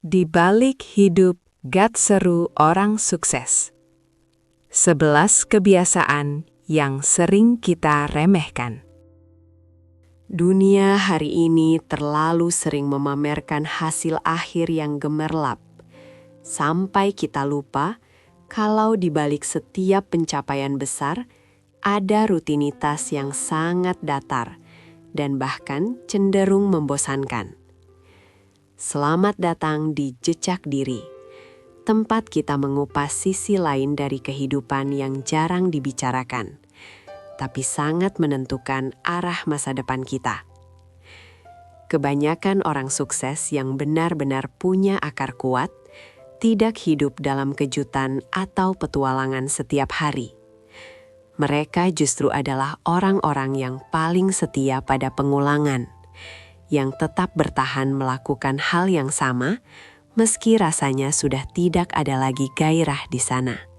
Di balik hidup gak seru orang sukses. 11 kebiasaan yang sering kita remehkan. Dunia hari ini terlalu sering memamerkan hasil akhir yang gemerlap, sampai kita lupa kalau di balik setiap pencapaian besar ada rutinitas yang sangat datar dan bahkan cenderung membosankan. Selamat datang di Jejak Diri, tempat kita mengupas sisi lain dari kehidupan yang jarang dibicarakan, tapi sangat menentukan arah masa depan kita. Kebanyakan orang sukses yang benar-benar punya akar kuat tidak hidup dalam kejutan atau petualangan setiap hari. Mereka justru adalah orang-orang yang paling setia pada pengulangan, yang tetap bertahan melakukan hal yang sama meski rasanya sudah tidak ada lagi gairah di sana.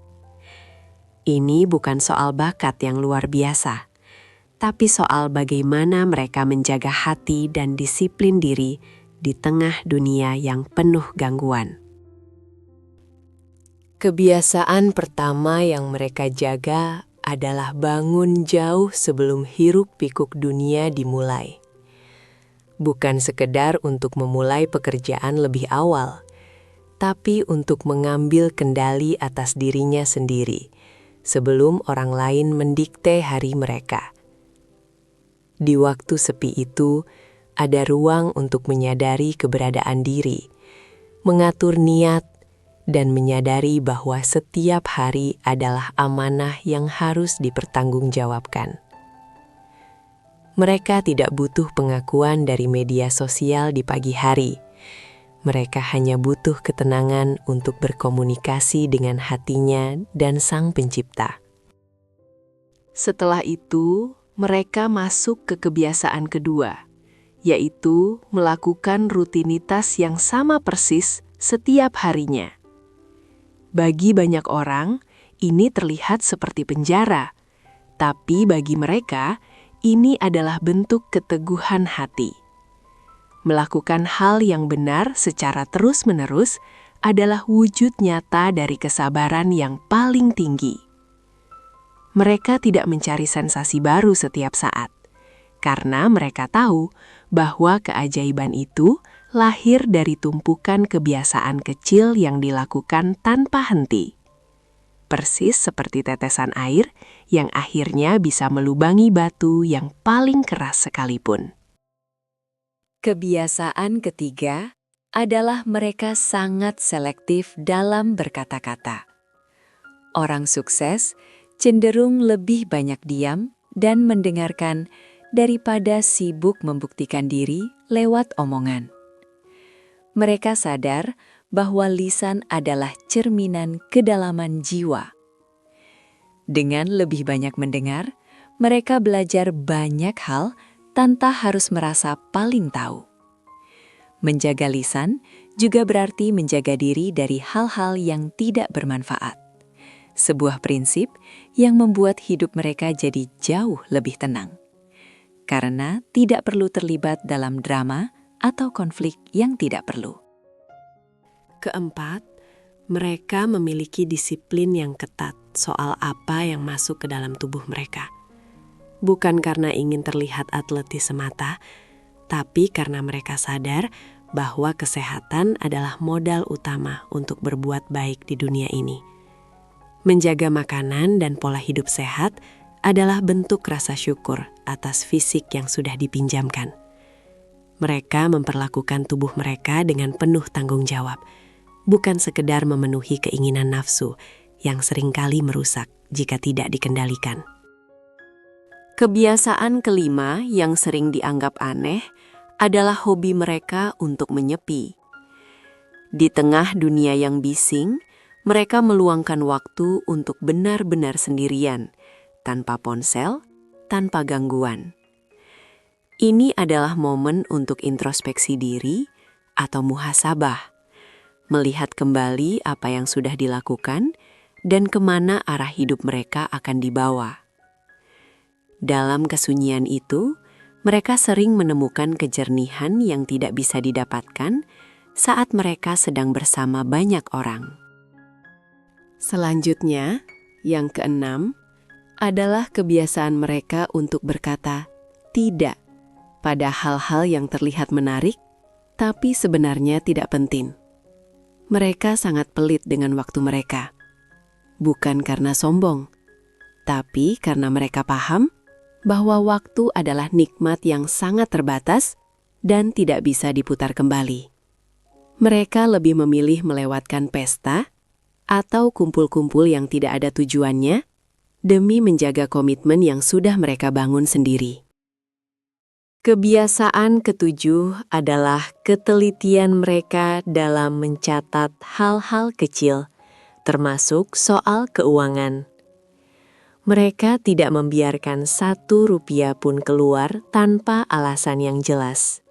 Ini bukan soal bakat yang luar biasa, tapi soal bagaimana mereka menjaga hati dan disiplin diri di tengah dunia yang penuh gangguan. Kebiasaan pertama yang mereka jaga adalah bangun jauh sebelum hiruk-pikuk dunia dimulai. Bukan sekedar untuk memulai pekerjaan lebih awal, tapi untuk mengambil kendali atas dirinya sendiri sebelum orang lain mendikte hari mereka. Di waktu sepi itu, ada ruang untuk menyadari keberadaan diri, mengatur niat, dan menyadari bahwa setiap hari adalah amanah yang harus dipertanggungjawabkan. Mereka tidak butuh pengakuan dari media sosial di pagi hari. Mereka hanya butuh ketenangan untuk berkomunikasi dengan hatinya dan Sang Pencipta. Setelah itu, mereka masuk ke kebiasaan kedua, yaitu melakukan rutinitas yang sama persis setiap harinya. Bagi banyak orang, ini terlihat seperti penjara, tapi bagi mereka, ini adalah bentuk keteguhan hati. Melakukan hal yang benar secara terus-menerus adalah wujud nyata dari kesabaran yang paling tinggi. Mereka tidak mencari sensasi baru setiap saat, karena mereka tahu bahwa keajaiban itu lahir dari tumpukan kebiasaan kecil yang dilakukan tanpa henti. Persis seperti tetesan air yang akhirnya bisa melubangi batu yang paling keras sekalipun. Kebiasaan ketiga adalah mereka sangat selektif dalam berkata-kata. Orang sukses cenderung lebih banyak diam dan mendengarkan daripada sibuk membuktikan diri lewat omongan. Mereka sadar bahwa lisan adalah cerminan kedalaman jiwa. Dengan lebih banyak mendengar, mereka belajar banyak hal tanpa harus merasa paling tahu. Menjaga lisan juga berarti menjaga diri dari hal-hal yang tidak bermanfaat. Sebuah prinsip yang membuat hidup mereka jadi jauh lebih tenang. Karena tidak perlu terlibat dalam drama atau konflik yang tidak perlu. Keempat, mereka memiliki disiplin yang ketat soal apa yang masuk ke dalam tubuh mereka. Bukan karena ingin terlihat atletis semata, tapi karena mereka sadar bahwa kesehatan adalah modal utama untuk berbuat baik di dunia ini. Menjaga makanan dan pola hidup sehat adalah bentuk rasa syukur atas fisik yang sudah dipinjamkan. Mereka memperlakukan tubuh mereka dengan penuh tanggung jawab, bukan sekedar memenuhi keinginan nafsu yang seringkali merusak jika tidak dikendalikan. Kebiasaan kelima yang sering dianggap aneh adalah hobi mereka untuk menyepi. Di tengah dunia yang bising, mereka meluangkan waktu untuk benar-benar sendirian, tanpa ponsel, tanpa gangguan. Ini adalah momen untuk introspeksi diri atau muhasabah, melihat kembali apa yang sudah dilakukan dan kemana arah hidup mereka akan dibawa. Dalam kesunyian itu, mereka sering menemukan kejernihan yang tidak bisa didapatkan saat mereka sedang bersama banyak orang. Selanjutnya, yang keenam, adalah kebiasaan mereka untuk berkata tidak pada hal-hal yang terlihat menarik, tapi sebenarnya tidak penting. Mereka sangat pelit dengan waktu mereka. Bukan karena sombong, tapi karena mereka paham bahwa waktu adalah nikmat yang sangat terbatas dan tidak bisa diputar kembali. Mereka lebih memilih melewatkan pesta atau kumpul-kumpul yang tidak ada tujuannya demi menjaga komitmen yang sudah mereka bangun sendiri. Kebiasaan ketujuh adalah ketelitian mereka dalam mencatat hal-hal kecil, termasuk soal keuangan. Mereka tidak membiarkan 1 rupiah pun keluar tanpa alasan yang jelas.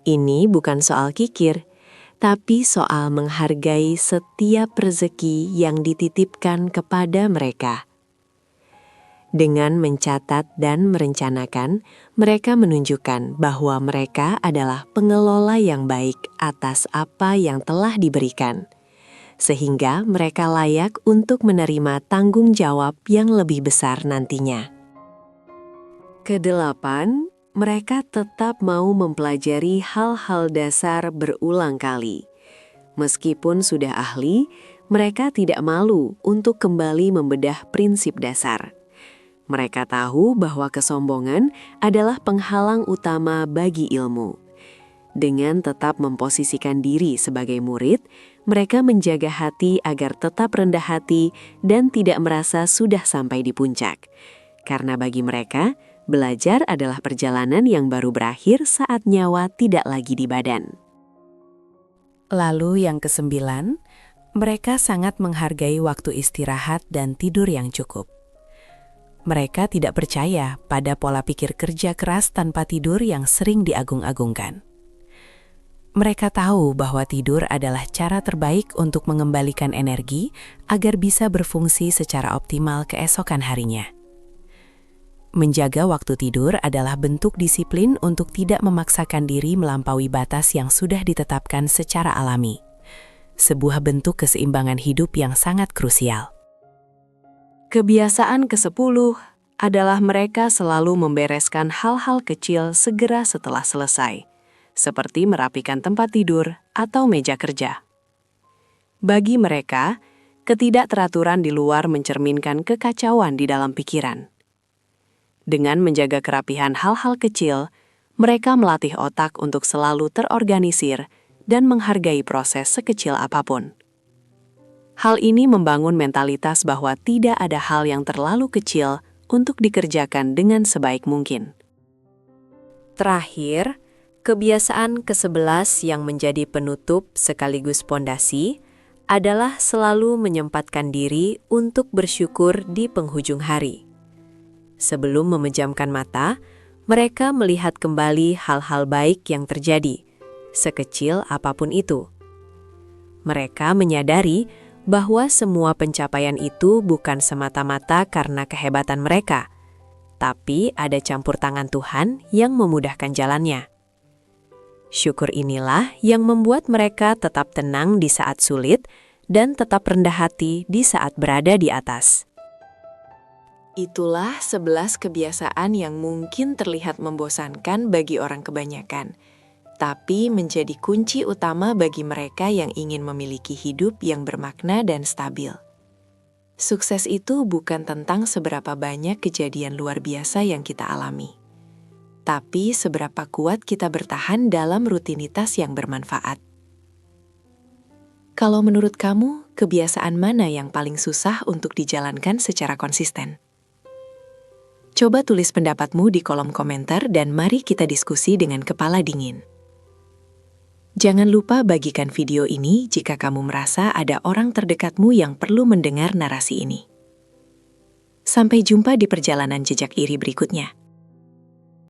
Ini bukan soal kikir, tapi soal menghargai setiap rezeki yang dititipkan kepada mereka. Dengan mencatat dan merencanakan, mereka menunjukkan bahwa mereka adalah pengelola yang baik atas apa yang telah diberikan, sehingga mereka layak untuk menerima tanggung jawab yang lebih besar nantinya. Kedelapan, mereka tetap mau mempelajari hal-hal dasar berulang kali. Meskipun sudah ahli, mereka tidak malu untuk kembali membedah prinsip dasar. Mereka tahu bahwa kesombongan adalah penghalang utama bagi ilmu. Dengan tetap memposisikan diri sebagai murid, mereka menjaga hati agar tetap rendah hati dan tidak merasa sudah sampai di puncak. Karena bagi mereka, belajar adalah perjalanan yang baru berakhir saat nyawa tidak lagi di badan. Lalu yang kesembilan, mereka sangat menghargai waktu istirahat dan tidur yang cukup. Mereka tidak percaya pada pola pikir kerja keras tanpa tidur yang sering diagung-agungkan. Mereka tahu bahwa tidur adalah cara terbaik untuk mengembalikan energi agar bisa berfungsi secara optimal keesokan harinya. Menjaga waktu tidur adalah bentuk disiplin untuk tidak memaksakan diri melampaui batas yang sudah ditetapkan secara alami. Sebuah bentuk keseimbangan hidup yang sangat krusial. Kebiasaan ke-10 adalah mereka selalu membereskan hal-hal kecil segera setelah selesai, seperti merapikan tempat tidur atau meja kerja. Bagi mereka, ketidakteraturan di luar mencerminkan kekacauan di dalam pikiran. Dengan menjaga kerapihan hal-hal kecil, mereka melatih otak untuk selalu terorganisir dan menghargai proses sekecil apapun. Hal ini membangun mentalitas bahwa tidak ada hal yang terlalu kecil untuk dikerjakan dengan sebaik mungkin. Terakhir, kebiasaan ke-11 yang menjadi penutup sekaligus pondasi adalah selalu menyempatkan diri untuk bersyukur di penghujung hari. Sebelum memejamkan mata, mereka melihat kembali hal-hal baik yang terjadi, sekecil apapun itu. Mereka menyadari bahwa semua pencapaian itu bukan semata-mata karena kehebatan mereka, tapi ada campur tangan Tuhan yang memudahkan jalannya. Syukur inilah yang membuat mereka tetap tenang di saat sulit dan tetap rendah hati di saat berada di atas. Itulah 11 kebiasaan yang mungkin terlihat membosankan bagi orang kebanyakan, tapi menjadi kunci utama bagi mereka yang ingin memiliki hidup yang bermakna dan stabil. Sukses itu bukan tentang seberapa banyak kejadian luar biasa yang kita alami, tapi seberapa kuat kita bertahan dalam rutinitas yang bermanfaat. Kalau menurut kamu, kebiasaan mana yang paling susah untuk dijalankan secara konsisten? Coba tulis pendapatmu di kolom komentar dan mari kita diskusi dengan kepala dingin. Jangan lupa bagikan video ini jika kamu merasa ada orang terdekatmu yang perlu mendengar narasi ini. Sampai jumpa di perjalanan jejak iri berikutnya.